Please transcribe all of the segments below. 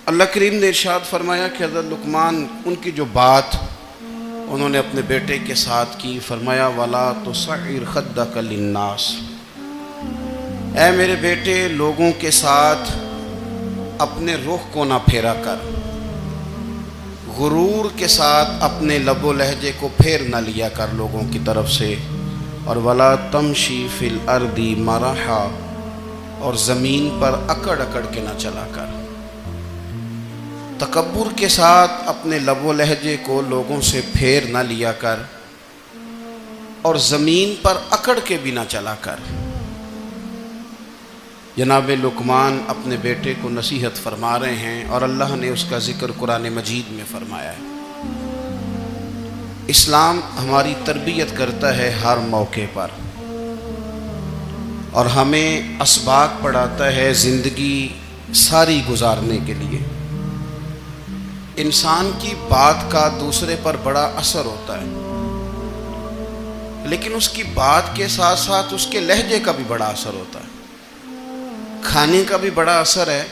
اللہ کریم نے ارشاد فرمایا کہ حضرت لقمان ان کی جو بات انہوں نے اپنے بیٹے کے ساتھ کی، فرمایا وَلَا تُصَعِّرْ خَدَّكَ لِلنَّاسِ، اے میرے بیٹے لوگوں کے ساتھ اپنے رخ کو نہ پھیرا کر، غرور کے ساتھ اپنے لب و لہجے کو پھیر نہ لیا کر لوگوں کی طرف سے، اور وَلَا تَمْشِي فِي الْأَرْضِ مَرَحًا، اور زمین پر اکڑ اکڑ کے نہ چلا کر۔ تکبر کے ساتھ اپنے لب و لہجے کو لوگوں سے پھیر نہ لیا کر، اور زمین پر اکڑ کے بھی نہ چلا کر۔ جناب لقمان اپنے بیٹے کو نصیحت فرما رہے ہیں، اور اللہ نے اس کا ذکر قرآن مجید میں فرمایا ہے۔ اسلام ہماری تربیت کرتا ہے ہر موقع پر، اور ہمیں اسباق پڑھاتا ہے زندگی ساری گزارنے کے لیے۔ انسان کی بات کا دوسرے پر بڑا اثر ہوتا ہے، لیکن اس کی بات کے ساتھ ساتھ اس کے لہجے کا بھی بڑا اثر ہوتا ہے۔ کھانے کا بھی بڑا اثر ہے،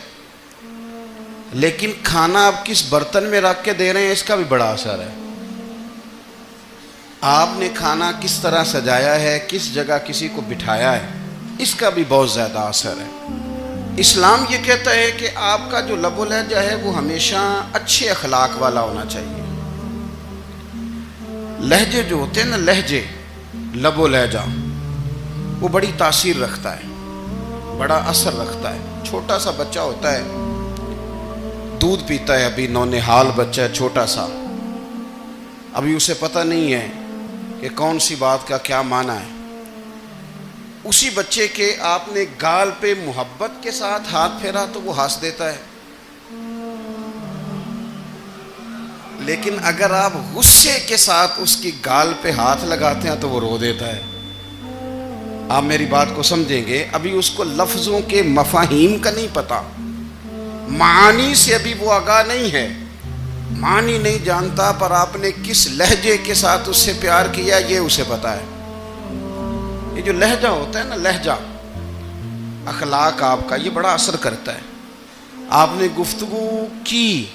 لیکن کھانا آپ کس برتن میں رکھ کے دے رہے ہیں اس کا بھی بڑا اثر ہے۔ آپ نے کھانا کس طرح سجایا ہے، کس جگہ کسی کو بٹھایا ہے، اس کا بھی بہت زیادہ اثر ہے۔ اسلام یہ کہتا ہے کہ آپ کا جو لب و لہجہ ہے وہ ہمیشہ اچھے اخلاق والا ہونا چاہیے۔ لہجے جو ہوتے ہیں نا، لہجے، لب و لہجہ، وہ بڑی تاثیر رکھتا ہے، بڑا اثر رکھتا ہے۔ چھوٹا سا بچہ ہوتا ہے، دودھ پیتا ہے، ابھی نونہال بچہ ہے چھوٹا سا، ابھی اسے پتہ نہیں ہے کہ کون سی بات کا کیا معنی ہے۔ اسی بچے کے آپ نے گال پہ محبت کے ساتھ ہاتھ پھیرا تو وہ ہنس دیتا ہے، لیکن اگر آپ غصے کے ساتھ اس کی گال پہ ہاتھ لگاتے ہیں تو وہ رو دیتا ہے۔ آپ میری بات کو سمجھیں گے، ابھی اس کو لفظوں کے مفاہیم کا نہیں پتہ، معانی سے ابھی وہ آگاہ نہیں ہے، معنی نہیں جانتا، پر آپ نے کس لہجے کے ساتھ اس سے پیار کیا یہ اسے پتہ ہے۔ یہ جو لہجہ ہوتا ہے نا، لہجہ، اخلاق آپ کا، یہ بڑا اثر کرتا ہے۔ آپ نے گفتگو کی،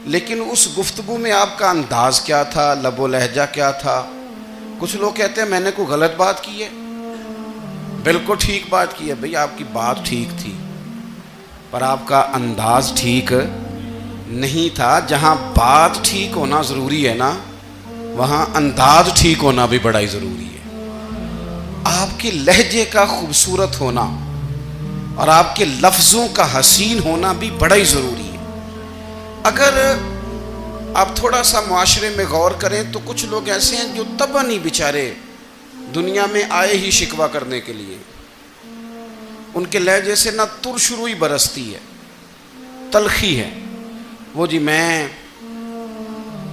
لیکن اس گفتگو میں آپ کا انداز کیا تھا، لب و لہجہ کیا تھا۔ کچھ لوگ کہتے ہیں میں نے کوئی غلط بات کی ہے، بالکل ٹھیک بات کی ہے۔ بھئی آپ کی بات ٹھیک تھی، پر آپ کا انداز ٹھیک نہیں تھا۔ جہاں بات ٹھیک ہونا ضروری ہے نا، وہاں انداز ٹھیک ہونا بھی بڑا ہی ضروری ہے۔ آپ کے لہجے کا خوبصورت ہونا اور آپ کے لفظوں کا حسین ہونا بھی بڑا ہی ضروری ہے۔ اگر آپ تھوڑا سا معاشرے میں غور کریں تو کچھ لوگ ایسے ہیں جو طبعاً ہی بیچارے دنیا میں آئے ہی شکوہ کرنے کے لیے، ان کے لہجے سے نہ ترش روئی برستی ہے، تلخی ہے۔ وہ جی میں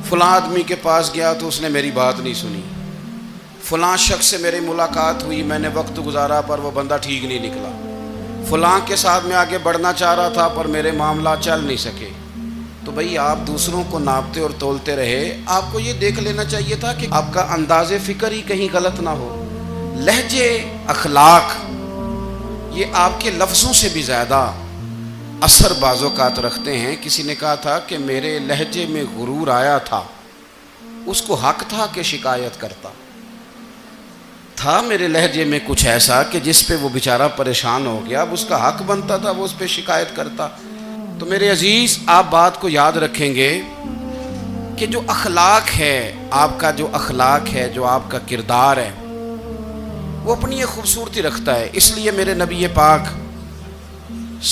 فلاں آدمی کے پاس گیا تو اس نے میری بات نہیں سنی، فلاں شخص سے میری ملاقات ہوئی، میں نے وقت گزارا پر وہ بندہ ٹھیک نہیں نکلا، فلاں کے ساتھ میں آگے بڑھنا چاہ رہا تھا پر میرے معاملات چل نہیں سکے۔ تو بھئی آپ دوسروں کو ناپتے اور تولتے رہے، آپ کو یہ دیکھ لینا چاہیے تھا کہ آپ کا انداز فکر ہی کہیں غلط نہ ہو۔ لہجے، اخلاق، یہ آپ کے لفظوں سے بھی زیادہ اثر بعض اوقات رکھتے ہیں۔ کسی نے کہا تھا کہ میرے لہجے میں غرور آیا تھا، اس کو حق تھا کہ شکایت کرتا تھا، میرے لہجے میں کچھ ایسا کہ جس پہ وہ بیچارہ پریشان ہو گیا، اب اس کا حق بنتا تھا وہ اس پہ شکایت کرتا۔ تو میرے عزیز، آپ بات کو یاد رکھیں گے کہ جو اخلاق ہے، آپ کا جو اخلاق ہے، جو آپ کا کردار ہے، وہ اپنی ایک خوبصورتی رکھتا ہے۔ اس لیے میرے نبی پاک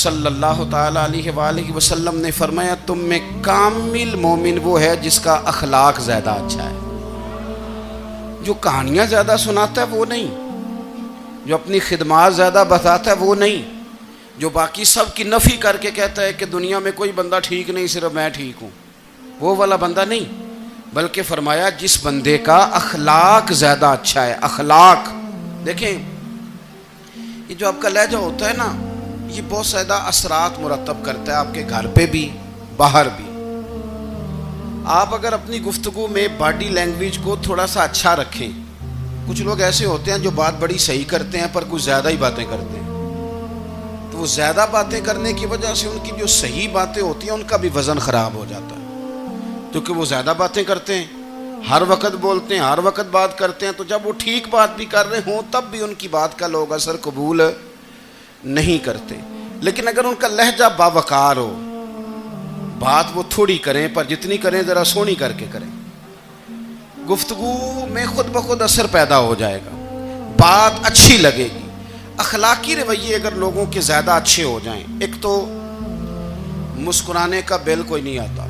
صلی اللہ تعالیٰ علیہ وآلہ وسلم نے فرمایا تم میں کامل مومن وہ ہے جس کا اخلاق زیادہ اچھا ہے۔ جو کہانیاں زیادہ سناتا ہے وہ نہیں، جو اپنی خدمات زیادہ بتاتا ہے وہ نہیں، جو باقی سب کی نفی کر کے کہتا ہے کہ دنیا میں کوئی بندہ ٹھیک نہیں، صرف میں ٹھیک ہوں، وہ والا بندہ نہیں، بلکہ فرمایا جس بندے کا اخلاق زیادہ اچھا ہے۔ اخلاق دیکھیں، یہ جو آپ کا لہجہ ہوتا ہے نا، یہ بہت زیادہ اثرات مرتب کرتا ہے آپ کے گھر پہ بھی، باہر بھی۔ آپ اگر اپنی گفتگو میں باڈی لینگویج کو تھوڑا سا اچھا رکھیں، کچھ لوگ ایسے ہوتے ہیں جو بات بڑی صحیح کرتے ہیں پر کچھ زیادہ ہی باتیں کرتے ہیں، تو وہ زیادہ باتیں کرنے کی وجہ سے ان کی جو صحیح باتیں ہوتی ہیں ان کا بھی وزن خراب ہو جاتا ہے، کیونکہ وہ زیادہ باتیں کرتے ہیں، ہر وقت بولتے ہیں، ہر وقت بات کرتے ہیں، تو جب وہ ٹھیک بات بھی کر رہے ہوں تب بھی ان کی بات کا لوگ اثر قبول نہیں کرتے۔ لیکن اگر ان کا لہجہ باوقار ہو، بات وہ تھوڑی کریں پر جتنی کریں ذرا سونی کر کے کریں، گفتگو میں خود بخود اثر پیدا ہو جائے گا، بات اچھی لگے گی۔ اخلاقی رویے اگر لوگوں کے زیادہ اچھے ہو جائیں، ایک تو مسکرانے کا بل کوئی نہیں آتا،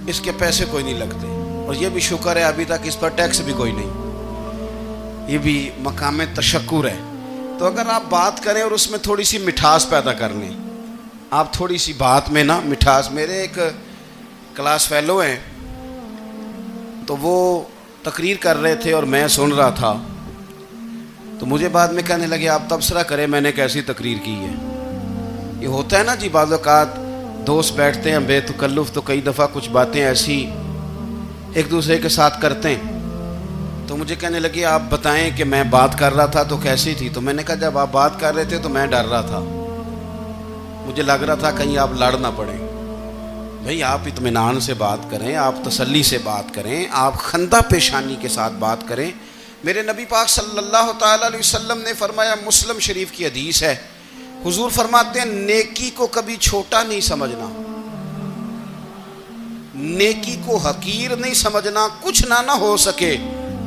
اس کے پیسے کوئی نہیں لگتے، اور یہ بھی شکر ہے ابھی تک اس پر ٹیکس بھی کوئی نہیں، یہ بھی مقام تشکر ہے۔ تو اگر آپ بات کریں اور اس میں تھوڑی سی مٹھاس پیدا کر لیں، آپ تھوڑی سی بات میں نا مٹھاس، میرے ایک کلاس فیلو ہیں تو وہ تقریر کر رہے تھے اور میں سن رہا تھا، تو مجھے بعد میں کہنے لگے آپ تبصرہ کریں میں نے کیسی تقریر کی ہے۔ یہ ہوتا ہے نا جی، بعض اوقات دوست بیٹھتے ہیں بے تکلف تو کئی دفعہ کچھ باتیں ایسی ایک دوسرے کے ساتھ کرتے ہیں، تو مجھے کہنے لگے آپ بتائیں کہ میں بات کر رہا تھا تو کیسی تھی؟ تو میں نے کہا جب آپ بات کر رہے تھے تو میں ڈر رہا تھا، مجھے لگ رہا تھا کہیں آپ لڑ نہ پڑیں۔ بھئی آپ اطمینان سے بات کریں، آپ تسلی سے بات کریں، آپ خندہ پیشانی کے ساتھ بات کریں۔ میرے نبی پاک صلی اللہ تعالیٰ علیہ وسلم نے فرمایا، مسلم شریف کی حدیث ہے، حضور فرماتے ہیں نیکی کو کبھی چھوٹا نہیں سمجھنا، نیکی کو حقیر نہیں سمجھنا، کچھ نہ ہو سکے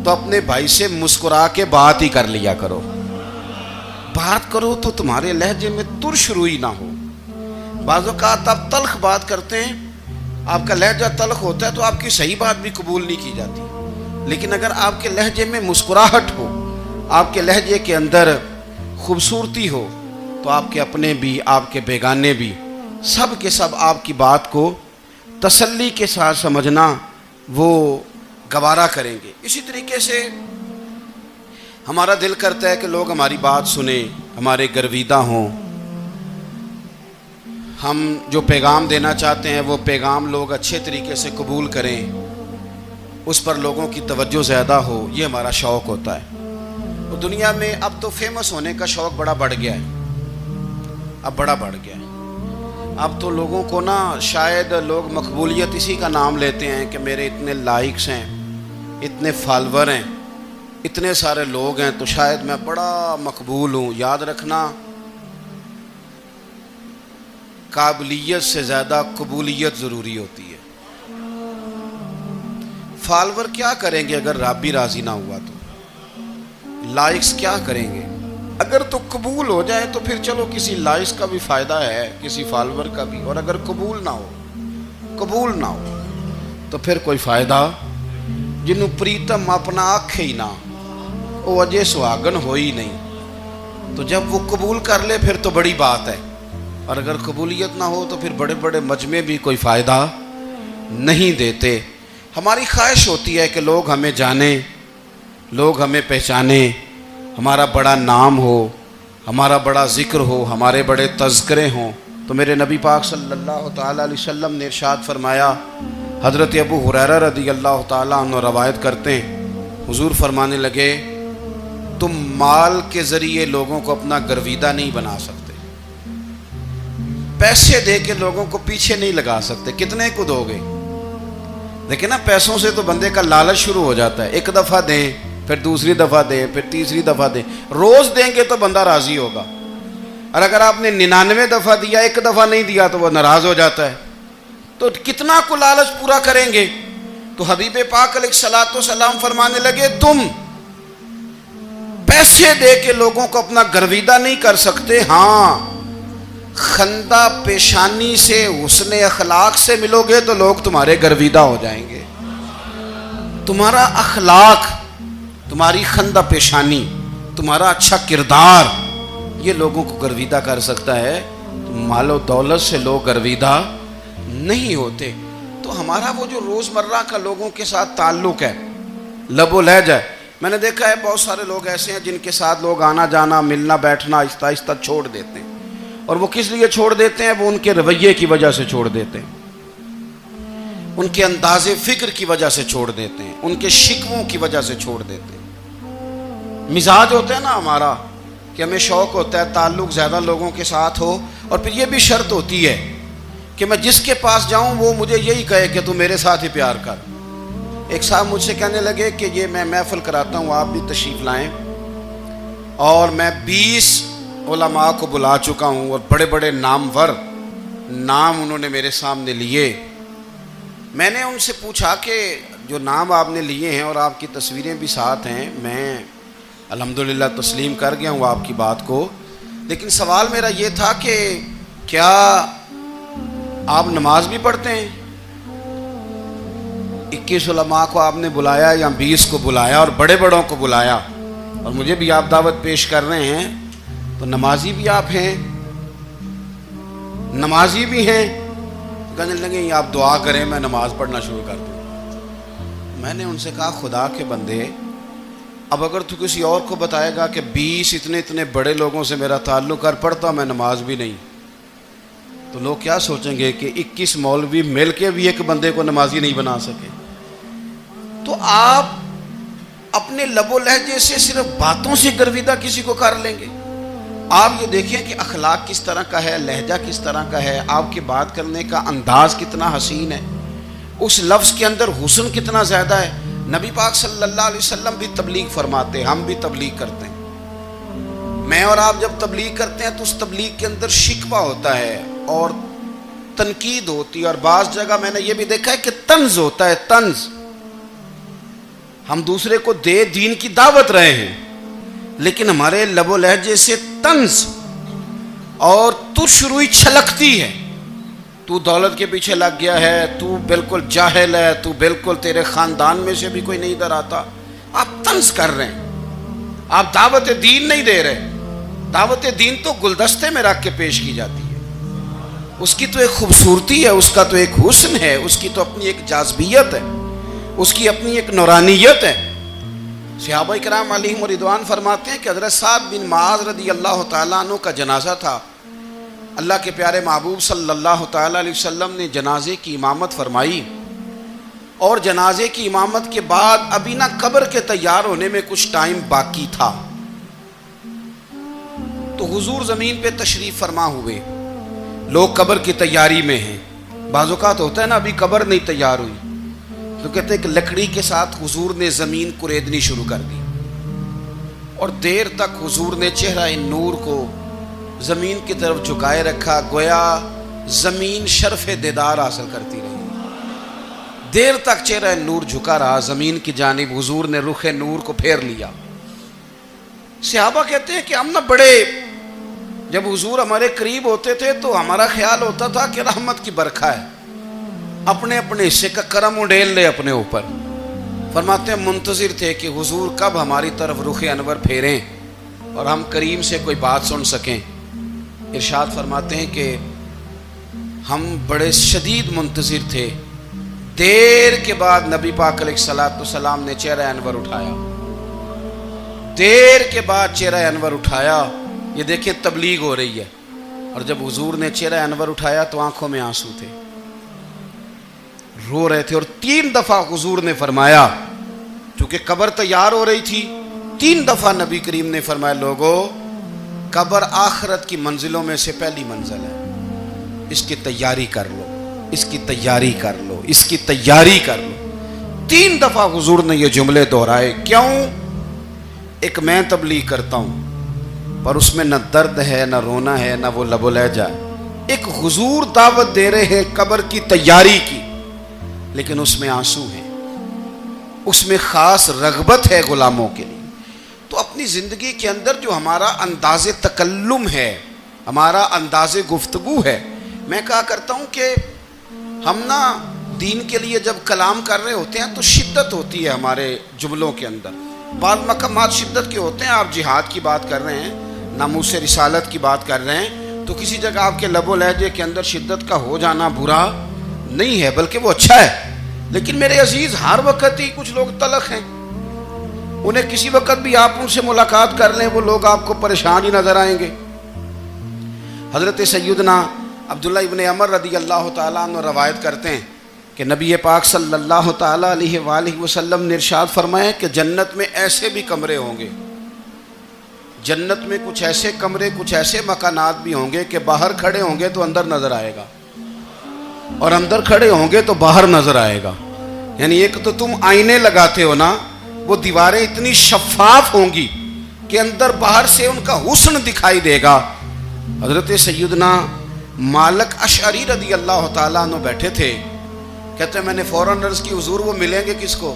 تو اپنے بھائی سے مسکرا کے بات ہی کر لیا کرو، بات کرو تو تمہارے لہجے میں ترش روئی نہ ہو۔ بعض اوقات آپ تلخ بات کرتے ہیں، آپ کا لہجہ تلخ ہوتا ہے تو آپ کی صحیح بات بھی قبول نہیں کی جاتی، لیکن اگر آپ کے لہجے میں مسکراہٹ ہو، آپ کے لہجے کے اندر خوبصورتی ہو، تو آپ کے اپنے بھی آپ کے بیگانے بھی سب کے سب آپ کی بات کو تسلی کے ساتھ سمجھنا وہ گوارا کریں گے۔ اسی طریقے سے ہمارا دل کرتا ہے کہ لوگ ہماری بات سنیں، ہمارے گرویدہ ہوں، ہم جو پیغام دینا چاہتے ہیں وہ پیغام لوگ اچھے طریقے سے قبول کریں، اس پر لوگوں کی توجہ زیادہ ہو، یہ ہمارا شوق ہوتا ہے۔ اور دنیا میں اب تو فیمس ہونے کا شوق بڑا بڑھ گیا ہے، اب بڑا بڑھ گیا ہے۔ اب تو لوگوں کو نا شاید لوگ مقبولیت اسی کا نام لیتے ہیں کہ میرے اتنے لائکس ہیں، اتنے فالور ہیں، اتنے سارے لوگ ہیں تو شاید میں بڑا مقبول ہوں۔ یاد رکھنا، قابلیت سے زیادہ قبولیت ضروری ہوتی ہے۔ فالور کیا کریں گے اگر رب بھی راضی نہ ہوا تو؟ لائکس کیا کریں گے؟ اگر تو قبول ہو جائے تو پھر چلو کسی لائکس کا بھی فائدہ ہے، کسی فالور کا بھی، اور اگر قبول نہ ہو تو پھر کوئی فائدہ جنوں پریتم اپنا آکھے ہی نہ، وہ اجے سہاگن ہو ہی نہیں۔ تو جب وہ قبول کر لے پھر تو بڑی بات ہے، اور اگر قبولیت نہ ہو تو پھر بڑے بڑے مجمع بھی کوئی فائدہ نہیں دیتے۔ ہماری خواہش ہوتی ہے کہ لوگ ہمیں جانیں، لوگ ہمیں پہچانیں، ہمارا بڑا نام ہو، ہمارا بڑا ذکر ہو، ہمارے بڑے تذکرے ہوں۔ تو میرے نبی پاک صلی اللہ تعالیٰ علیہ وسلم نے ارشاد فرمایا، حضرت ابو ہریرہ رضی اللہ تعالیٰ عنہ روایت کرتے ہیں، حضور فرمانے لگے، تم مال کے ذریعے لوگوں کو اپنا گرویدہ نہیں بنا سکتے، پیسے دے کے لوگوں کو پیچھے نہیں لگا سکتے۔ کتنے کو دو گے؟ دیکھیں نا، پیسوں سے تو بندے کا لالچ شروع ہو جاتا ہے، ایک دفعہ دیں، پھر دوسری دفعہ دیں، پھر تیسری دفعہ دیں، روز دیں گے تو بندہ راضی ہوگا، اور اگر آپ نے 99 دفعہ دیا، ایک دفعہ نہیں دیا تو وہ ناراض ہو جاتا ہے، تو کتنا کو لالچ پورا کریں گے؟ تو حبیب پاک علیہ الصلوۃ والسلام فرمانے لگے، تم پیسے دے کے لوگوں کو اپنا گرویدہ نہیں کر سکتے، ہاں خندہ پیشانی سے، حسن اخلاق سے ملو گے تو لوگ تمہارے گرویدہ ہو جائیں گے۔ تمہارا اخلاق، تمہاری خندہ پیشانی، تمہارا اچھا کردار، یہ لوگوں کو گرویدہ کر سکتا ہے۔ مال و دولت سے لوگ گرویدہ نہیں ہوتے۔ تو ہمارا وہ جو روزمرہ کا لوگوں کے ساتھ تعلق ہے، لب و لہجہ ہے، میں نے دیکھا ہے بہت سارے لوگ ایسے ہیں جن کے ساتھ لوگ آنا جانا، ملنا بیٹھنا آہستہ آہستہ چھوڑ دیتے ہیں، اور وہ کس لیے چھوڑ دیتے ہیں؟ وہ ان کے رویے کی وجہ سے چھوڑ دیتے ہیں، ان کے انداز فکر کی وجہ سے چھوڑ دیتے ہیں، ان کے شکووں کی وجہ سے چھوڑ دیتے ہیں۔ مزاج ہوتا ہے نا ہمارا کہ ہمیں شوق ہوتا ہے تعلق زیادہ لوگوں کے ساتھ ہو، اور پھر یہ بھی شرط ہوتی ہے کہ میں جس کے پاس جاؤں وہ مجھے یہی کہے کہ تو میرے ساتھ ہی پیار کر۔ ایک صاحب مجھ سے کہنے لگے کہ یہ میں محفل کراتا ہوں، آپ بھی تشریف لائیں، اور میں 20 علماء کو بلا چکا ہوں اور بڑے بڑے نامور نام انہوں نے میرے سامنے لیے۔ میں نے ان سے پوچھا کہ جو نام آپ نے لیے ہیں اور آپ کی تصویریں بھی ساتھ ہیں، میں الحمدللہ تسلیم کر گیا ہوں آپ کی بات کو، لیکن سوال میرا یہ تھا کہ کیا آپ نماز بھی پڑھتے ہیں؟ 21 علماء کو آپ نے بلایا یا 20 کو بلایا اور بڑے بڑوں کو بلایا، اور مجھے بھی آپ دعوت پیش کر رہے ہیں، تو نمازی بھی آپ ہیں، نمازی بھی ہیں؟ کہنے لگے آپ دعا کریں میں نماز پڑھنا شروع کر دوں۔ میں نے ان سے کہا خدا کے بندے، اب اگر تو کسی اور کو بتائے گا کہ 20 اتنے بڑے لوگوں سے میرا تعلق کر پڑھتا میں نماز بھی نہیں، تو لوگ کیا سوچیں گے کہ 21 مولوی مل کے بھی ایک بندے کو نمازی نہیں بنا سکے۔ تو آپ اپنے لب و لہجے سے صرف باتوں سے گرویدہ کسی کو کر لیں گے؟ آپ یہ دیکھیں کہ اخلاق کس طرح کا ہے، لہجہ کس طرح کا ہے، آپ کے بات کرنے کا انداز کتنا حسین ہے، اس لفظ کے اندر حسن کتنا زیادہ ہے۔ نبی پاک صلی اللہ علیہ وسلم بھی تبلیغ فرماتے ہیں، ہم بھی تبلیغ کرتے ہیں۔ میں اور آپ جب تبلیغ کرتے ہیں تو اس تبلیغ کے اندر شکوہ ہوتا ہے اور تنقید ہوتی ہے، اور بعض جگہ میں نے یہ بھی دیکھا ہے کہ طنز ہوتا ہے، طنز۔ ہم دوسرے کو دین کی دعوت رہے ہیں، لیکن ہمارے لب و لہجے سے طنز اور تش روئی چھلکتی ہے۔ تو دولت کے پیچھے لگ گیا ہے، تو بالکل جاہل ہے، تو بالکل تیرے خاندان میں سے بھی کوئی نہیں ادھر آتا۔ آپ طنز کر رہے ہیں، آپ دعوت دین نہیں دے رہے۔ دعوت دین تو گلدستے میں رکھ کے پیش کی جاتی ہے، اس کی تو ایک خوبصورتی ہے، اس کا تو ایک حسن ہے، اس کی تو اپنی ایک جاذبیت ہے، اس کی اپنی ایک نورانیت ہے۔ صحابہ کرام علیہم رضوان فرماتے ہیں کہ حضرت سعد بن معاذ رضی اللہ تعالیٰ عنہ کا جنازہ تھا، اللہ کے پیارے محبوب صلی اللہ تعالیٰ علیہ وسلم نے جنازے کی امامت فرمائی، اور جنازے کی امامت کے بعد ابھی نہ قبر کے تیار ہونے میں کچھ ٹائم باقی تھا، تو حضور زمین پہ تشریف فرما ہوئے، لوگ قبر کی تیاری میں ہیں۔ بعض اوقات ہوتا ہے نا ابھی قبر نہیں تیار ہوئی، تو کہتے ہیں کہ لکڑی کے ساتھ حضور نے زمین کریدنی شروع کر دی، اور دیر تک حضور نے چہرہ نور کو زمین کی طرف جھکائے رکھا، گویا زمین شرف دیدار حاصل کرتی رہی۔ دیر تک چہرہ نور جھکا رہا زمین کی جانب، حضور نے رخ نور کو پھیر لیا۔ صحابہ کہتے ہیں کہ ہم نہ بڑے، جب حضور ہمارے قریب ہوتے تھے تو ہمارا خیال ہوتا تھا کہ رحمت کی برکھا ہے، اپنے اپنے حصے کا کرم اڈیل لے اپنے اوپر۔ فرماتے ہیں منتظر تھے کہ حضور کب ہماری طرف رخ انور پھیریں اور ہم کریم سے کوئی بات سن سکیں۔ ارشاد فرماتے ہیں کہ ہم بڑے شدید منتظر تھے، دیر کے بعد نبی پاک علیہ الصلوۃ والسلام نے چہرہ انور اٹھایا، دیر کے بعد چہرہ انور اٹھایا۔ یہ دیکھیں تبلیغ ہو رہی ہے، اور جب حضور نے چہرہ انور اٹھایا تو آنکھوں میں آنسو تھے، رو رہے تھے، اور 3 دفعہ حضور نے فرمایا، چونکہ قبر تیار ہو رہی تھی، 3 دفعہ نبی کریم نے فرمایا لوگو قبر آخرت کی منزلوں میں سے پہلی منزل ہے، اس کی تیاری کر لو، اس کی تیاری کر لو، اس کی تیاری کر لو۔ 3 دفعہ حضور نے یہ جملے دہرائے۔ کیوں؟ ایک میں تبلیغ کرتا ہوں پر اس میں نہ درد ہے، نہ رونا ہے، نہ وہ لب و لہجہ ہے۔ ایک حضور دعوت دے رہے ہیں قبر کی تیاری کی، لیکن اس میں آنسو ہیں، اس میں خاص رغبت ہے غلاموں کے لیے۔ تو اپنی زندگی کے اندر جو ہمارا انداز تکلم ہے، ہمارا انداز گفتگو ہے، میں کہا کرتا ہوں کہ ہم نا دین کے لیے جب کلام کر رہے ہوتے ہیں تو شدت ہوتی ہے ہمارے جملوں کے اندر، بعض مقامات شدت کے ہوتے ہیں۔ آپ جہاد کی بات کر رہے ہیں، ناموس رسالت کی بات کر رہے ہیں، تو کسی جگہ آپ کے لب و لہجے کے اندر شدت کا ہو جانا برا نہیں ہے، بلکہ وہ اچھا ہے۔ لیکن میرے عزیز ہر وقت ہی کچھ لوگ تلخ ہیں، انہیں کسی وقت بھی آپ ان سے ملاقات کر لیں وہ لوگ آپ کو پریشان ہی نظر آئیں گے۔ حضرت سیدنا عبداللہ ابن عمر رضی اللہ تعالیٰ عنہ روایت کرتے ہیں کہ نبی پاک صلی اللہ تعالیٰ علیہ وآلہ وسلم نے ارشاد فرمایا کہ جنت میں ایسے بھی کمرے ہوں گے جنت میں کچھ ایسے کمرے، کچھ ایسے مکانات بھی ہوں گے کہ باہر کھڑے ہوں گے تو اندر نظر آئے گا، اور اندر کھڑے ہوں گے تو باہر نظر آئے گا. یعنی ایک تو تم آئینے لگاتے ہو نا، وہ دیواریں اتنی شفاف ہوں گی کہ اندر باہر سے ان کا حسن دکھائی دے گا. حضرت سیدنا مالک اشعری رضی اللہ تعالیٰ عنہ بیٹھے تھے، کہتے ہیں میں نے فوراً عرض کی حضور وہ ملیں گے کس کو؟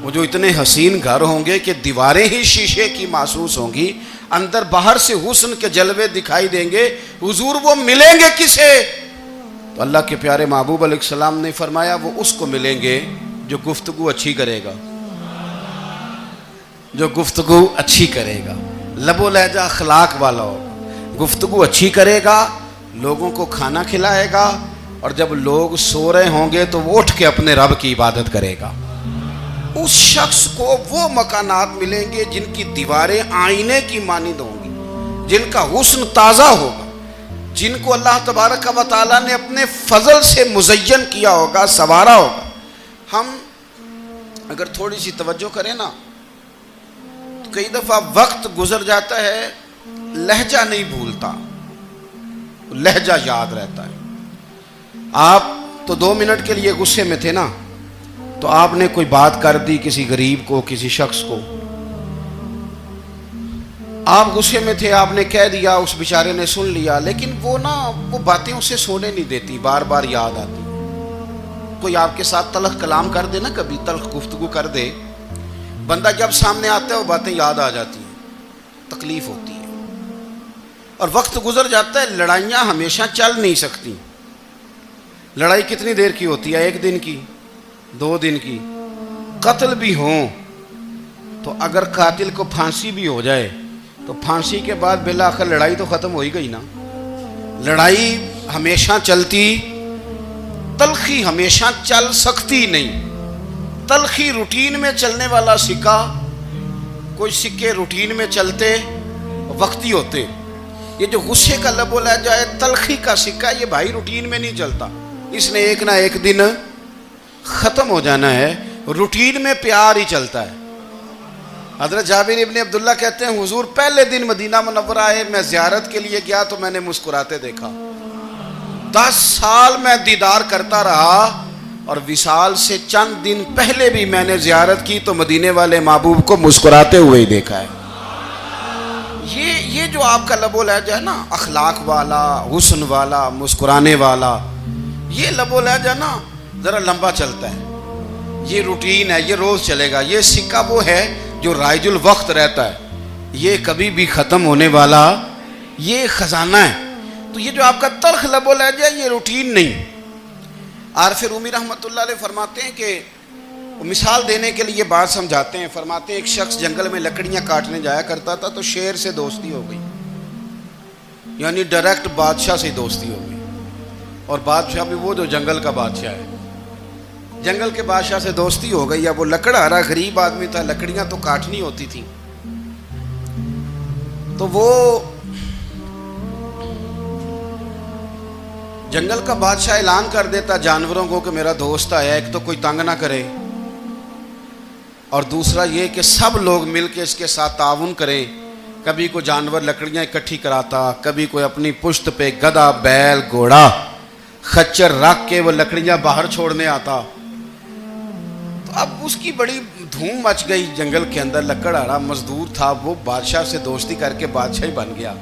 وہ جو اتنے حسین گھر ہوں گے کہ دیواریں ہی شیشے کی محسوس ہوں گی، اندر باہر سے حسن کے جلوے دکھائی دیں گے، حضور وہ ملیں گے کسے؟ تو اللہ کے پیارے محبوب علیہ السلام نے فرمایا وہ اس کو ملیں گے جو گفتگو اچھی کرے گا، جو گفتگو اچھی کرے گا، لب و لہجہ اخلاق والا ہوگا، گفتگو اچھی کرے گا، لوگوں کو کھانا کھلائے گا، اور جب لوگ سو رہے ہوں گے تو وہ اٹھ کے اپنے رب کی عبادت کرے گا. اس شخص کو وہ مکانات ملیں گے جن کی دیواریں آئینے کی مانند ہوں گی، جن کا حسن تازہ ہوگا، جن کو اللہ تبارک و تعالیٰ نے اپنے فضل سے مزین کیا ہوگا، سنوارا ہوگا. ہم اگر تھوڑی سی توجہ کریں نا تو کئی دفعہ وقت گزر جاتا ہے، لہجہ نہیں بھولتا، لہجہ یاد رہتا ہے. آپ تو 2 منٹ کے لیے غصے میں تھے نا، تو آپ نے کوئی بات کر دی کسی غریب کو، کسی شخص کو، آپ غصے میں تھے، آپ نے کہہ دیا، اس بیچارے نے سن لیا، لیکن وہ باتیں اسے سونے نہیں دیتی، بار بار یاد آتی. کوئی آپ کے ساتھ تلخ کلام کر دے نا، کبھی تلخ گفتگو کر دے، بندہ جب سامنے آتا ہے وہ باتیں یاد آ جاتی ہیں، تکلیف ہوتی ہے. اور وقت گزر جاتا ہے، لڑائیاں ہمیشہ چل نہیں سکتی. لڑائی کتنی دیر کی ہوتی ہے؟ 1 دن کی، 2 دن کی. قتل بھی ہوں تو اگر قاتل کو پھانسی بھی ہو جائے تو پھانسی کے بعد بالآخر لڑائی تو ختم ہو ہی گئی نا. لڑائی ہمیشہ چلتی، تلخی ہمیشہ چل سکتی نہیں. تلخی روٹین میں چلنے والا سکہ، کوئی سکے روٹین میں چلتے وقتی ہوتے. یہ جو غصے کا لب و لہجہ ہے، تلخی کا سکہ، یہ بھائی روٹین میں نہیں چلتا، اس نے ایک نہ ایک دن ختم ہو جانا ہے. روٹین میں پیار ہی چلتا ہے. حضرت جابر ابن عبداللہ کہتے ہیں حضور پہلے دن مدینہ منورہ آئے، میں زیارت کے لیے گیا تو میں نے مسکراتے دیکھا. 10 سال میں دیدار کرتا رہا، اور وصال سے چند دن پہلے بھی میں نے زیارت کی تو مدینے والے محبوب کو مسکراتے ہوئے ہی دیکھا ہے. یہ جو آپ کا لب و لہجہ ہے نا، اخلاق والا، حسن والا، مسکرانے والا، یہ لب و لہجہ نا ذرا لمبا چلتا ہے. یہ روٹین ہے، یہ روز چلے گا. یہ سکہ وہ ہے جو رائج الوقت رہتا ہے، یہ کبھی بھی ختم ہونے والا یہ خزانہ ہے. تو یہ جو آپ کا تلخ لب و لہجہ ہے، یہ روٹین نہیں. عارف رومی رحمۃ اللہ علیہ فرماتے ہیں کہ مثال دینے کے لیے بات سمجھاتے ہیں. فرماتے ہیں ایک شخص جنگل میں لکڑیاں کاٹنے جایا کرتا تھا تو شیر سے دوستی ہو گئی، یعنی ڈائریکٹ بادشاہ سے دوستی ہو گئی. اور بادشاہ بھی وہ جو جنگل کا بادشاہ ہے، جنگل کے بادشاہ سے دوستی ہو گئی. اب وہ لکڑہارا غریب آدمی تھا، لکڑیاں تو کاٹنی ہوتی تھی. تو وہ جنگل کا بادشاہ اعلان کر دیتا جانوروں کو کہ میرا دوست آیا، ایک تو کوئی تنگ نہ کرے، اور دوسرا یہ کہ سب لوگ مل کے اس کے ساتھ تعاون کریں. کبھی کوئی جانور لکڑیاں اکٹھی کراتا، کبھی کوئی اپنی پشت پہ گدھا، بیل، گھوڑا، خچر رکھ کے وہ لکڑیاں باہر چھوڑنے آتا. تو اب اس کی بڑی دھوم مچ گئی جنگل کے اندر. لکڑہارا مزدور تھا، وہ بادشاہ سے دوستی کر کے بادشاہ ہی بن گیا.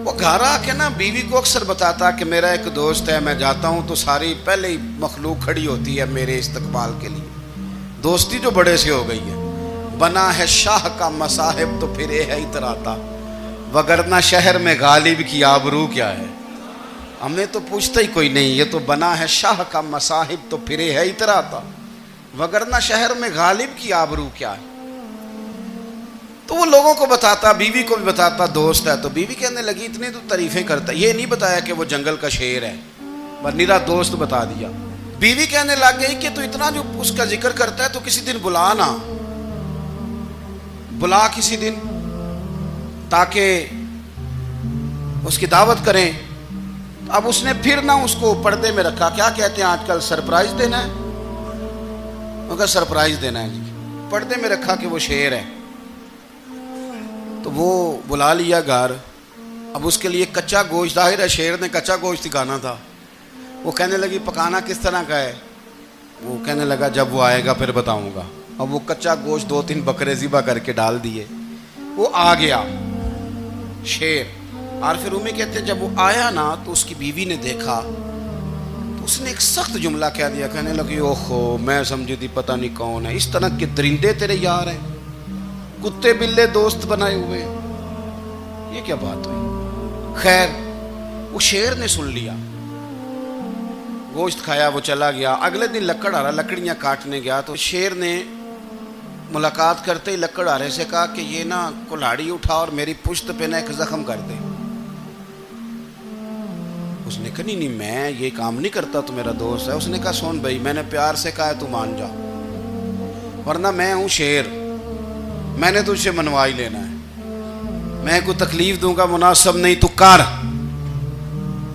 وہ گھر آ کے نا بیوی کو اکثر بتاتا کہ میرا ایک دوست ہے، میں جاتا ہوں تو ساری پہلے ہی مخلوق کھڑی ہوتی ہے میرے استقبال کے لیے. دوستی جو بڑے سے ہو گئی ہے. بنا ہے شاہ کا مصاحب تو پھرے ہے اتراتا، وگرنہ شہر میں غالب کی آبرو کیا ہے. ہم نے تو پوچھتا ہی کوئی نہیں، یہ تو بنا ہے شاہ کا مصاحب تو پھرے ہے اتراتا، وگرنہ شہر میں غالب کی آبرو کیا ہے. تو وہ لوگوں کو بتاتا، بیوی کو بھی بتاتا دوست ہے. تو بیوی کہنے لگی اتنی تو تعریفیں کرتا، یہ نہیں بتایا کہ وہ جنگل کا شیر ہے، بس نیرا دوست بتا دیا. بیوی کہنے لگ گئی کہ تو اتنا جو اس کا ذکر کرتا ہے تو کسی دن بلا نا، بلا کسی دن تاکہ اس کی دعوت کریں. اب اس نے پھر نہ اس کو پردے میں رکھا. کیا کہتے ہیں آج کل، سرپرائز دینا ہے. مگر سرپرائز دینا ہے جی، پردے میں رکھا کہ وہ شیر ہے. تو وہ بلا لیا گھر. اب اس کے لیے کچا گوشت، ظاہر ہے شیر نے کچا گوشت سکھانا تھا. وہ کہنے لگی پکانا کس طرح کا ہے؟ وہ کہنے لگا جب وہ آئے گا پھر بتاؤں گا. اب وہ کچا گوشت 2-3 بکرے ذبح کر کے ڈال دیے. وہ آ گیا شیر. عارف رومی کہتے ہیں جب وہ آیا نا تو اس کی بیوی نے دیکھا تو اس نے ایک سخت جملہ کہہ دیا. کہنے لگی اوہو میں سمجھی تھی پتہ نہیں کون ہے، اس طرح کے درندے تیرے یار ہیں، کتے بلے دوست بنائے ہوئے، یہ کیا بات ہوئی؟ خیر وہ شیر نے سن لیا، گوشت کھایا، وہ چلا گیا. اگلے دن لکڑ آرا لکڑیاں کاٹنے گیا تو شیر نے ملاقات کرتے ہی لکڑ آرے سے کہا کہ یہ نا کلاڑی اٹھا اور میری پشت پہ نا ایک زخم کر دے. اس نے کہا نہیں میں یہ کام نہیں کرتا، تو میرا دوست ہے. اس نے کہا سن بھائی میں نے پیار سے کہا ہے تو مان جا، ورنہ میں ہوں شیر، میں نے تجھ سے منوا ہی لینا ہے، میں کوئی تکلیف دوں گا مناسب نہیں، تو کر.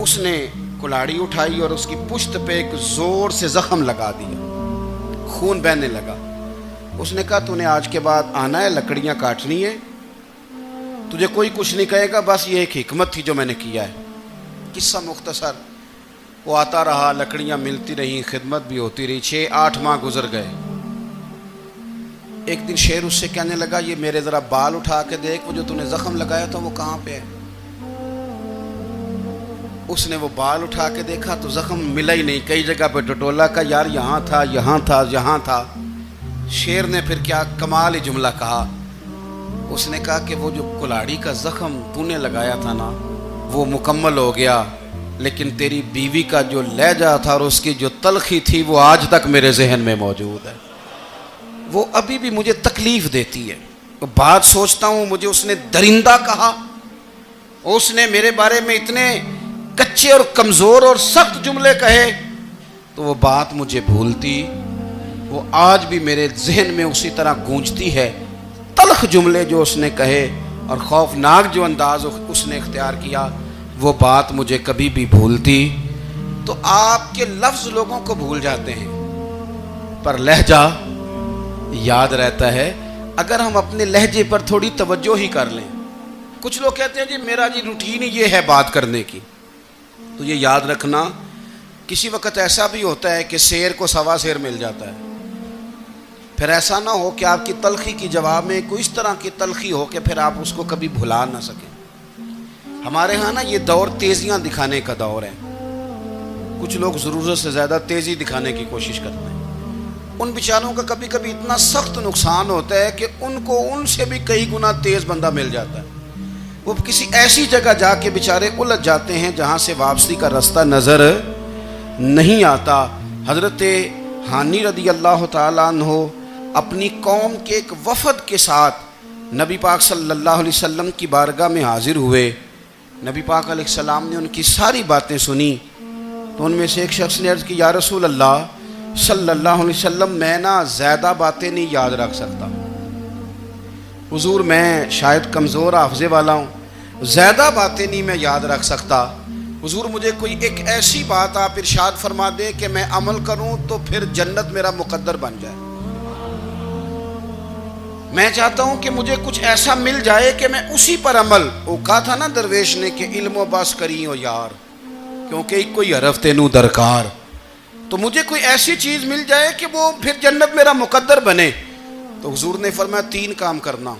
اس نے کلاڑی اٹھائی اور اس کی پشت پہ ایک زور سے زخم لگا دیا، خون بہنے لگا. اس نے کہا تو نے آج کے بعد آنا ہے، لکڑیاں کاٹنی ہے، تجھے کوئی کچھ نہیں کہے گا، بس یہ ایک حکمت تھی جو میں نے کیا ہے. قصہ مختصر. وہ آتا رہا، لکڑیاں ملتی رہیں، خدمت بھی ہوتی رہی. 6-8 ماہ گزر گئے. ایک دن شیر اس سے کہنے لگا یہ میرے ذرا بال اٹھا کے دیکھ، وہ جو تو نے زخم لگایا تھا وہ کہاں پہ ہے؟ اس نے وہ بال اٹھا کے دیکھا تو زخم ملا ہی نہیں، کئی جگہ پہ ٹٹولا کا یار یہاں تھا یہاں تھا یہاں تھا. شیر نے پھر کیا کمال ہی جملہ کہا. اس نے کہا کہ وہ جو کلاڑی کا زخم تو نے لگایا تھا نا وہ مکمل ہو گیا، لیکن تیری بیوی کا جو لہجہ تھا اور اس کی جو تلخی تھی وہ آج تک میرے ذہن میں موجود ہے، وہ ابھی بھی مجھے تکلیف دیتی ہے. بات سوچتا ہوں مجھے اس نے درندہ کہا، اس نے میرے بارے میں اتنے کچے اور کمزور اور سخت جملے کہے، تو وہ بات مجھے بھولتی، وہ آج بھی میرے ذہن میں اسی طرح گونجتی ہے. تلخ جملے جو اس نے کہے اور خوفناک جو انداز اس نے اختیار کیا، وہ بات مجھے کبھی بھی بھولتی. تو آپ کے لفظ لوگوں کو بھول جاتے ہیں پر لہجہ یاد رہتا ہے اگر ہم اپنے لہجے پر تھوڑی توجہ ہی کر لیں. کچھ لوگ کہتے ہیں جی میرا جی روٹین ہی یہ ہے بات کرنے کی، تو یہ یاد رکھنا کسی وقت ایسا بھی ہوتا ہے کہ شیر کو سوا شیر مل جاتا ہے. پھر ایسا نہ ہو کہ آپ کی تلخی کی جواب میں کوئی اس طرح کی تلخی ہو کہ پھر آپ اس کو کبھی بھلا نہ سکیں. ہمارے ہاں نا یہ دور تیزیاں دکھانے کا دور ہے. کچھ لوگ ضرورت سے زیادہ تیزی دکھانے کی کوشش کرتے ہیں. ان بیچاروں کا کبھی کبھی اتنا سخت نقصان ہوتا ہے کہ ان کو ان سے بھی کئی گنا تیز بندہ مل جاتا ہے. وہ کسی ایسی جگہ جا کے بیچارے الجھ جاتے ہیں جہاں سے واپسی کا راستہ نظر نہیں آتا. حضرت ہانی رضی اللہ تعالیٰ عنہ اپنی قوم کے ایک وفد کے ساتھ نبی پاک صلی اللہ علیہ وسلم کی بارگاہ میں حاضر ہوئے. نبی پاک علیہ السلام نے ان کی ساری باتیں سنی تو ان میں سے ایک شخص نے عرض کی یا رسول اللہ صلی اللہ علیہ وسلم میں نا زیادہ باتیں نہیں یاد رکھ سکتا. حضور میں شاید کمزور حافظے والا ہوں، زیادہ باتیں نہیں میں یاد رکھ سکتا. حضور مجھے کوئی ایک ایسی بات آپ ارشاد فرما دیں کہ میں عمل کروں تو پھر جنت میرا مقدر بن جائے. میں چاہتا ہوں کہ مجھے کچھ ایسا مل جائے کہ میں اسی پر عمل. وہ کہا تھا نا درویش نے کہ علم و بس کری ہو یار کیونکہ ایک کوئی حرف تینوں درکار. تو مجھے کوئی ایسی چیز مل جائے کہ وہ پھر جنت میرا مقدر بنے. تو حضور نے فرمایا 3 کام کرنا.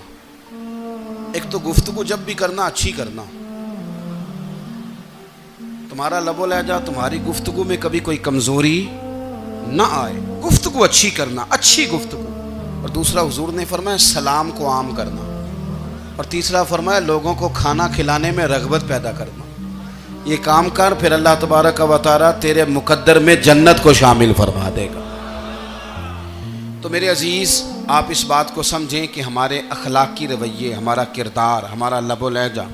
ایک تو گفتگو جب بھی کرنا اچھی کرنا، تمہارا لب و لہجہ تمہاری گفتگو میں کبھی کوئی کمزوری نہ آئے، گفتگو اچھی کرنا، اچھی گفتگو. اور دوسرا حضور نے فرمایا سلام کو عام کرنا. اور تیسرا فرمایا لوگوں کو کھانا کھلانے میں رغبت پیدا کرنا. یہ کام کر پھر اللہ تبارک و تعالیٰ تیرے مقدر میں جنت کو شامل فرما دے گا. تو میرے عزیز آپ اس بات کو سمجھیں کہ ہمارے اخلاقی رویے، ہمارا کردار، ہمارا لب و لہجہ،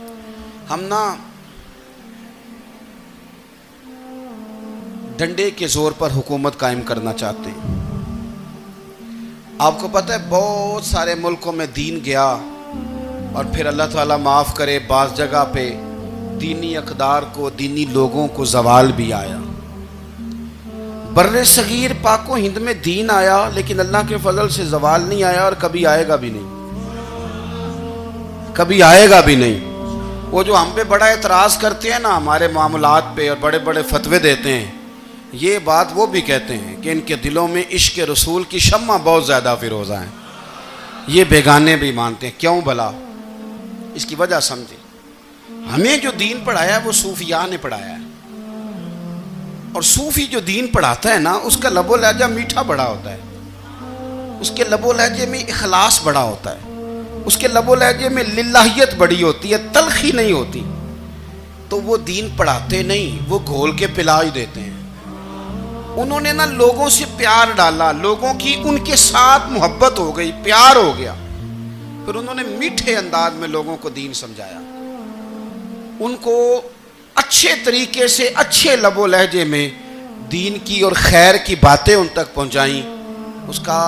ہم نا ڈنڈے کے زور پر حکومت قائم کرنا چاہتے ہیں. آپ کو پتہ ہے بہت سارے ملکوں میں دین گیا اور پھر اللہ تعالیٰ معاف کرے بعض جگہ پہ دینی اقدار کو، دینی لوگوں کو زوال بھی آیا. بر صغیر پاک و ہند میں دین آیا لیکن اللہ کے فضل سے زوال نہیں آیا اور کبھی آئے گا بھی نہیں. کبھی آئے گا بھی نہیں۔ وہ جو ہم پہ بڑا اعتراض کرتے ہیں نا ہمارے معاملات پہ اور بڑے بڑے فتوے دیتے ہیں، یہ بات وہ بھی کہتے ہیں کہ ان کے دلوں میں عشق رسول کی شمع بہت زیادہ فیروزہ ہیں، یہ بیگانے بھی مانتے ہیں۔ کیوں بھلا؟ اس کی وجہ سمجھیں، ہمیں جو دین پڑھایا ہے وہ صوفیاء نے پڑھایا ہے، اور صوفی جو دین پڑھاتا ہے نا اس کا لب و لہجہ میٹھا بڑا ہوتا ہے، اس کے لب و لہجے میں اخلاص بڑا ہوتا ہے، اس کے لب و لہجے میں للہیت بڑی ہوتی ہے، تلخی نہیں ہوتی۔ تو وہ دین پڑھاتے نہیں، وہ گھول کے پلا ہی دیتے ہیں۔ انہوں نے نا لوگوں سے پیار ڈالا، لوگوں کی ان کے ساتھ محبت ہو گئی، پیار ہو گیا، پھر انہوں نے میٹھے انداز میں لوگوں کو دین سمجھایا، ان کو اچھے طریقے سے اچھے لب و لہجے میں دین کی اور خیر کی باتیں ان تک پہنچائیں۔ اس کا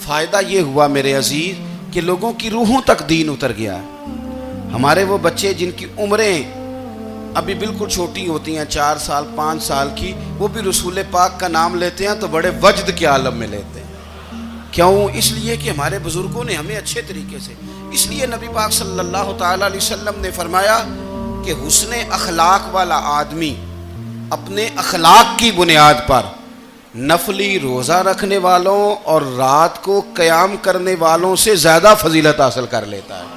فائدہ یہ ہوا میرے عزیز کہ لوگوں کی روحوں تک دین اتر گیا ہے۔ ہمارے وہ بچے جن کی عمریں ابھی بالکل چھوٹی ہوتی ہیں، 4 سال 5 سال کی، وہ بھی رسول پاک کا نام لیتے ہیں تو بڑے وجد کے عالم میں لیتے ہیں۔ کیوں؟ اس لیے کہ ہمارے بزرگوں نے ہمیں اچھے طریقے سے، اس لیے نبی پاک صلی اللہ تعالیٰ علیہ وسلم نے فرمایا کہ حسن اخلاق والا آدمی اپنے اخلاق کی بنیاد پر نفلی روزہ رکھنے والوں اور رات کو قیام کرنے والوں سے زیادہ فضیلت حاصل کر لیتا ہے،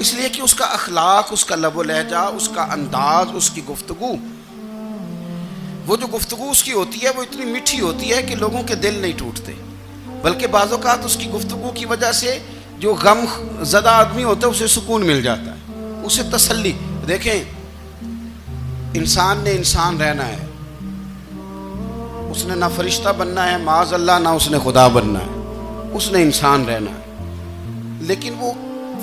اس لیے کہ اس کا اخلاق، اس کا لب و لہجہ، اس کا انداز، اس کی گفتگو، وہ جو گفتگو اس کی ہوتی ہے وہ اتنی میٹھی ہوتی ہے کہ لوگوں کے دل نہیں ٹوٹتے، بلکہ بعض اوقات اس کی گفتگو کی وجہ سے جو غم زدہ آدمی ہوتا ہے اسے سکون مل جاتا ہے، اسے تسلی۔ دیکھیں، انسان نے انسان رہنا ہے، اس نے نہ فرشتہ بننا ہے معاذ اللہ، نہ اس نے خدا بننا ہے، اس نے انسان رہنا ہے، لیکن وہ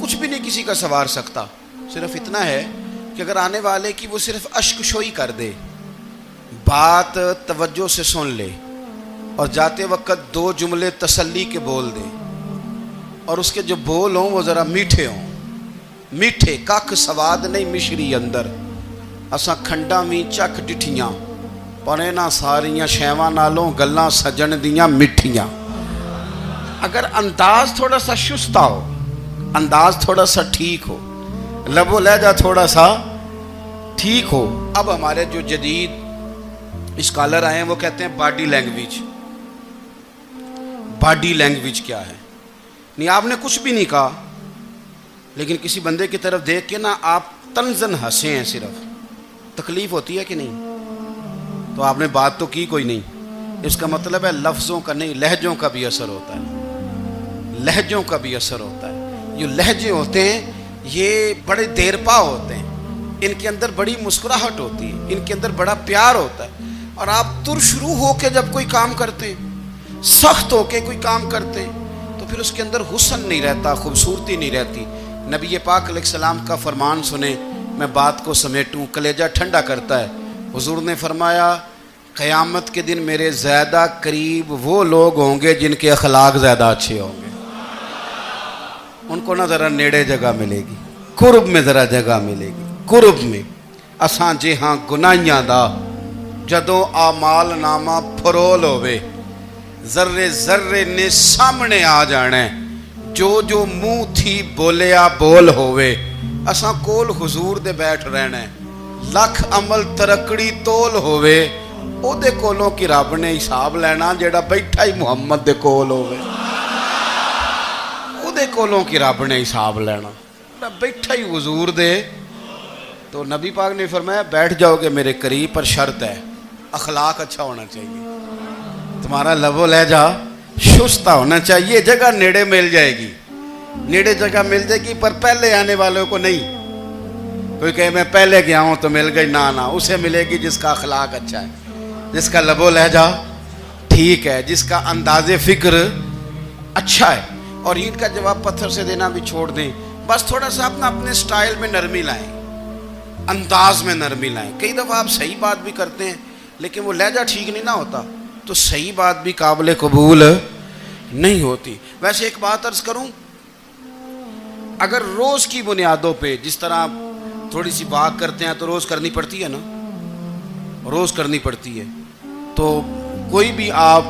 کچھ بھی نہیں کسی کا سنوار سکتا، صرف اتنا ہے کہ اگر آنے والے کی وہ صرف اشک شوئی کر دے، بات توجہ سے سن لے اور جاتے وقت 2 جملے تسلی کے بول دے، اور اس کے جو بول ہوں وہ ذرا میٹھے ہوں، میٹھے کک سواد نہیں مشری اندر، اساں کھنڈا میں چک ڈٹھیاں پڑے نہ ساریاں شیواں نالوں گلاں سجن دیاں مٹھیاں۔ اگر انداز تھوڑا سا شستہ ہو، انداز تھوڑا سا ٹھیک ہو، لب و لہجہ تھوڑا سا ٹھیک ہو۔ اب ہمارے جو جدید اسکالر آئے ہیں وہ کہتے ہیں باڈی لینگویج۔ باڈی لینگویج کیا ہے؟ نہیں، آپ نے کچھ بھی نہیں کہا، لیکن کسی بندے کی طرف دیکھ کے نا آپ تنزن ہنسے ہیں، صرف تکلیف ہوتی ہے کہ نہیں؟ تو آپ نے بات تو کی کوئی نہیں، اس کا مطلب ہے لفظوں کا نہیں، لہجوں کا بھی اثر ہوتا ہے، لہجوں کا بھی اثر ہوتا ہے۔ جو لہجے ہوتے ہیں یہ بڑے دیر پا ہوتے ہیں، ان کے اندر بڑی مسکراہٹ ہوتی ہے، ان کے اندر بڑا پیار ہوتا ہے، اور آپ ترشروح ہو کے جب کوئی کام کرتے ہیں، سخت ہو کے کوئی کام کرتے ہیں، تو پھر اس کے اندر حسن نہیں رہتا، خوبصورتی نہیں رہتی۔ نبی پاک علیہ السلام کا فرمان سنیں، میں بات کو سمیٹوں، کلیجہ ٹھنڈا کرتا ہے۔ حضور نے فرمایا قیامت کے دن میرے زیادہ قریب وہ لوگ ہوں گے جن کے اخلاق زیادہ اچھے ہوں گے، ان کو نہ ذرا نیڑے جگہ ملے گی، قرب میں ذرا جگہ ملے گی، قرب میں۔ اساں جے ہاں گناہیاں دا جدوں آمال نامہ پھرول ہوئے، ذرے ذرے نے سامنے آ جانے، جو جو منہ تھی بولیا بول ہوئے، اساں کول حضور دے بیٹھ رہنے، لکھ عمل ترکڑی تول ہوئے، او دے کولوں کی رب نے حساب لینا جیڑا بیٹھا ہی محمد دے کول ہوئے، او دے کولوں کی رب نے حساب لینا بیٹھا ہی حضور دے۔ تو نبی پاک نے فرمایا بیٹھ جاؤ گے میرے قریب، پر شرط ہے اخلاق اچھا ہونا چاہیے، تمہارا لب و لہجہ شستہ ہونا چاہیے، جگہ نیڑے مل جائے گی، نیڑے جگہ مل جائے گی، پر پہلے آنے والوں کو نہیں۔ کوئی کہے میں پہلے گیا ہوں تو مل گئی، نہ اسے ملے گی جس کا اخلاق اچھا ہے، جس کا لب و لہجہ ٹھیک ہے، جس کا انداز فکر اچھا ہے۔ اور اینٹ کا جواب پتھر سے دینا بھی چھوڑ دیں، بس تھوڑا سا اپنے سٹائل میں نرمی لائیں، انداز میں نرمی لائیں۔ کئی دفعہ آپ صحیح بات بھی کرتے ہیں لیکن وہ لہجہ ٹھیک نہیں نہ ہوتا تو صحیح بات بھی قابل قبول نہیں ہوتی۔ ویسے ایک بات عرض کروں، اگر روز کی بنیادوں پہ جس طرح تھوڑی سی واک کرتے ہیں تو روز کرنی پڑتی ہے نا، روز کرنی پڑتی ہے، تو کوئی بھی آپ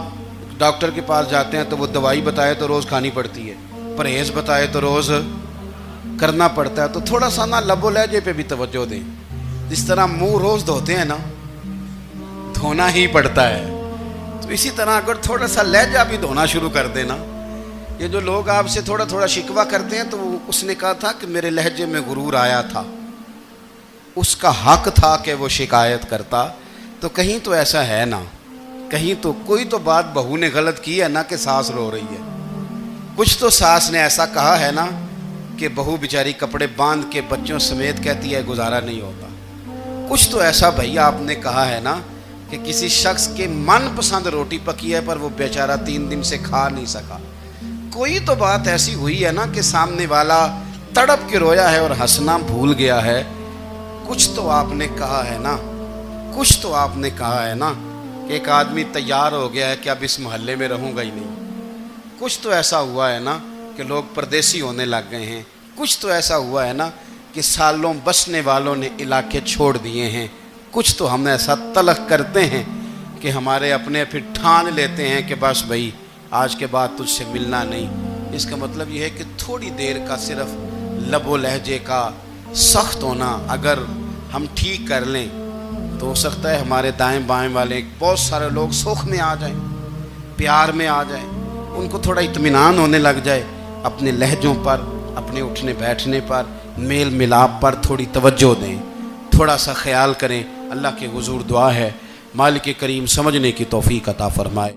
ڈاکٹر کے پاس جاتے ہیں تو وہ دوائی بتائے تو روز کھانی پڑتی ہے، پرہیز بتائے تو روز کرنا پڑتا ہے، تو تھوڑا سا نا لب و لہجے پہ بھی توجہ دیں. جس طرح منہ روز دھوتے ہیں نا، دھونا ہی پڑتا ہے، تو اسی طرح اگر تھوڑا سا لہجہ بھی دھونا شروع کر دینا. یہ جو لوگ آپ سے تھوڑا تھوڑا شکوہ کرتے ہیں، تو اس نے کہا تھا کہ میرے لہجے میں غرور آیا تھا، اس کا حق تھا کہ وہ شکایت کرتا. تو کہیں تو ایسا ہے نا، کہیں تو کوئی تو بات بہو نے غلط کی ہے نا کہ ساس رو رہی ہے. کچھ تو ساس نے ایسا کہا ہے نا کہ بہو بیچاری کپڑے باندھ کے بچوں سمیت کہتی ہے گزارا نہیں ہوتا. کچھ تو ایسا بھائی آپ نے کہا ہے نا کہ کسی شخص کے من پسند روٹی پکی ہے پر وہ بیچارہ 3 دن سے کھا نہیں سکا. کوئی تو بات ایسی ہوئی ہے نا کہ سامنے والا تڑپ کے رویا ہے اور ہنسنا بھول گیا ہے. کچھ تو آپ نے کہا ہے نا، کچھ تو آپ نے کہا ہے نا کہ ایک آدمی تیار ہو گیا ہے کہ اب اس محلے میں رہوں گا ہی نہیں. کچھ تو ایسا ہوا ہے نا کہ لوگ پردیسی ہونے لگ گئے ہیں. کچھ تو ایسا ہوا ہے نا کہ سالوں بسنے والوں نے علاقے چھوڑ دیے ہیں. کچھ تو ہم ایسا تلخ کرتے ہیں کہ ہمارے اپنے پھر ٹھان لیتے ہیں کہ بس بھائی آج کے بعد تجھ سے ملنا نہیں. اس کا مطلب یہ ہے کہ تھوڑی دیر کا صرف لب و لہجے کا سخت ہونا اگر ہم ٹھیک کر لیں تو ہو سکتا ہے ہمارے دائیں بائیں والے بہت سارے لوگ سوکھ میں آ جائیں، پیار میں آ جائیں، ان کو تھوڑا اطمینان ہونے لگ جائے. اپنے لہجوں پر، اپنے اٹھنے بیٹھنے پر، میل ملاپ پر تھوڑی توجہ دیں، تھوڑا سا خیال کریں. اللہ کے حضور دعا ہے مالک کریم سمجھنے کی توفیق عطا فرمائے.